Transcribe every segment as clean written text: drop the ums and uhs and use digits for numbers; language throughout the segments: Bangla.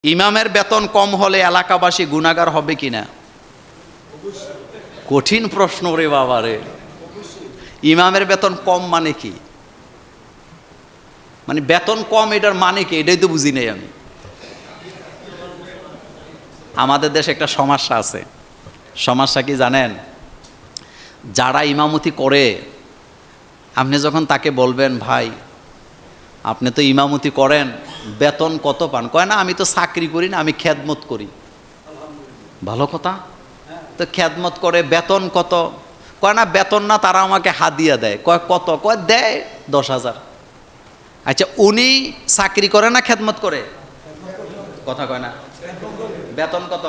ইমামের বেতন কম হলে এলাকাবাসী গুনাহগার হবে কিনা? কঠিন প্রশ্ন রে বাবা রে। ইমামের বেতন কম মানে কি? মানে বেতন কম এটার মানে কি? এটাই তো বুঝি নাই আমি। আমাদের দেশে একটা সমস্যা আছে। সমস্যা কি জানেন? যারা ইমামতি করে, আপনি যখন তাকে বলবেন ভাই আপনি তো ইমামতি করেন, বেতন কত পান? কয় না আমি তো চাকরি করি না, আমি খেদমত করি। ভালো কথা, তো খেদমত করে বেতন কত? কয় না বেতন না, তারা আমাকে হাদিয়া দেয়। কয় কত? কয় দেয় 10,000। আচ্ছা উনি চাকরি করে না খেদমত করে? কথা কয় না, বেতন কত?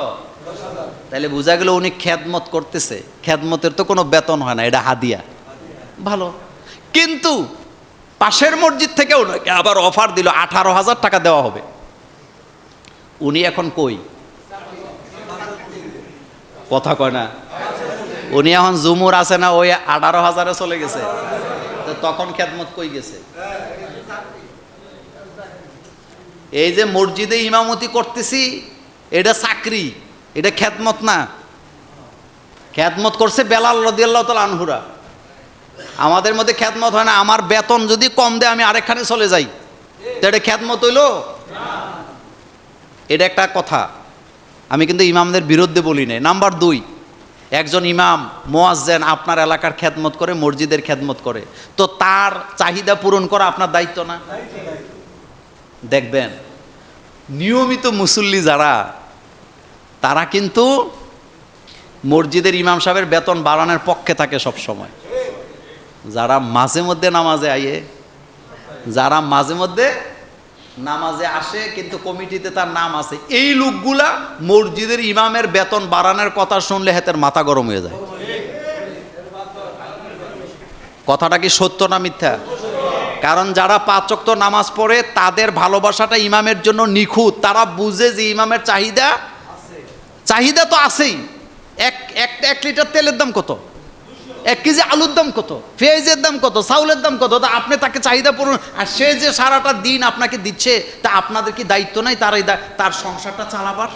তাহলে বোঝা গেল উনি খেদমত করতেছে। খেদমতের তো কোনো বেতন হয় না, এটা হাদিয়া। ভালো, কিন্তু পাশের মসজিদ থেকে ওনাকে আবার অফার দিল 18,000 টাকা দেওয়া হবে। উনি এখন কই? কথা কয় না, উনি এখন জুমুর আছে না, ওই 18,000-এ চলে গেছে। তো তখন খেদমত কই গেছে? এই যে মসজিদে ইমামতি করতেছি, এটা চাকরি, এটা খেদমত না। খেদমত করছে বেলাল রাদিয়াল্লাহু তাআলা আনহুরা। আমাদের মধ্যে খেদমত হয় না। আমার বেতন যদি কম দেয় আমি আরেকখানে চলে যাই, তো এটা খেদমত হইল? এটা একটা কথা। আমি কিন্তু ইমামদের বিরুদ্ধে বলি নাই। নাম্বার 2, একজন ইমাম মুয়াজ্জিন আপনার এলাকার খেদমত করে, মসজিদের খেদমত করে, তো তার চাহিদা পূরণ করা আপনার দায়িত্ব না? দেখবেন নিয়মিত মুসল্লি যারা, তারা কিন্তু মসজিদের ইমাম সাহেবের বেতন বাড়ানোর পক্ষে থাকে সব সময়। যারা মাঝে মধ্যে নামাজে আইয়ে, যারা মাঝে মধ্যে নামাজে আসে কিন্তু কমিটিতে তার নাম আছে, এই লোকগুলা মসজিদের ইমামের বেতন বাড়ানোর কথা শুনলে হাতের মাথা গরম হয়ে যায়। কথাটা কি সত্য না মিথ্যা? কারণ যারা 5 ওয়াক্ত নামাজ পড়ে তাদের ভালোবাসাটা ইমামের জন্য নিখুঁত। তারা বুঝে যে ইমামের চাহিদা তো আছেই। এক লিটার তেলের দাম কত? 1 কেজি আলুর দাম কত? পেঁয়াজের দাম কত? চাউলের দাম কত? তা আপনি তাকে চাহিদা পূরণ, আর সে যে সারাটা দিন আপনাকে দিচ্ছে, তা আপনাদের কি দায়িত্ব নাই তার সংসারটা চালাবার?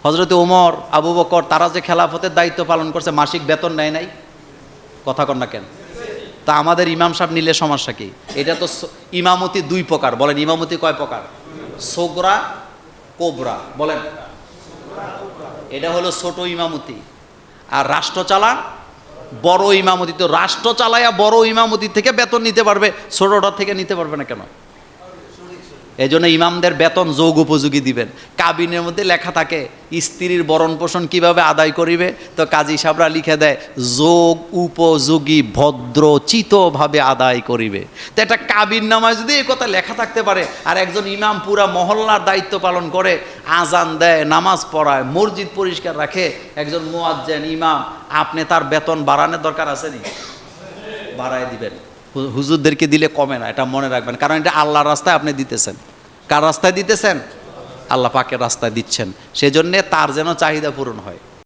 হযরতে ওমর, আবু বকর, তারা যে খেলাফতের দায়িত্ব পালন করছে, মাসিক বেতন নেয় নাই? কথা কন না কেন? তা আমাদের ইমাম সাহেব নিলে সমস্যা কি? এটা তো ইমামতি 2 প্রকার। বলেন ইমামতি কয় প্রকার? সোগরা, কোবরা। বলেন, এটা হলো ছোট ইমামতি। আর রাষ্ট্র চালান বড় ইমামতি। তো রাষ্ট্র চালায়া বড় ইমামতি থেকে বেতন নিতে পারবে, ছোটটার থেকে নিতে পারবে না কেন? এই জন্য ইমামদের বেতন যোগ উপযোগী দিবেন। কাবিনের মধ্যে লেখা থাকে স্ত্রীর ভরণ পোষণ কিভাবে আদায় করিবে, তো কাজী সাহেবরা লিখে দেয় যোগ উপযোগী ভদ্রচিতভাবে আদায় করিবে। তো একটা কাবিন নামায় যদি এই কথা লেখা থাকতে পারে, আর একজন ইমাম পুরা মহল্লার দায়িত্ব পালন করে, আজান দেয়, নামাজ পড়ায়, মসজিদ পরিষ্কার রাখে, একজন মুয়াজ্জিন ইমাম, আপনি তার বেতন বাড়ানোর দরকার আছে নি? বাড়ায় দিবেন। হুজুরদেরকে দিলে কমে না, এটা মনে রাখবেন। কারণ এটা আল্লাহর রাস্তায় আপনি দিতেছেন। কার রাস্তায় দিতেছেন? আল্লাহ পাকের রাস্তায় দিচ্ছেন। সেজন্যে তার যেন চাহিদা পূরণ হয়।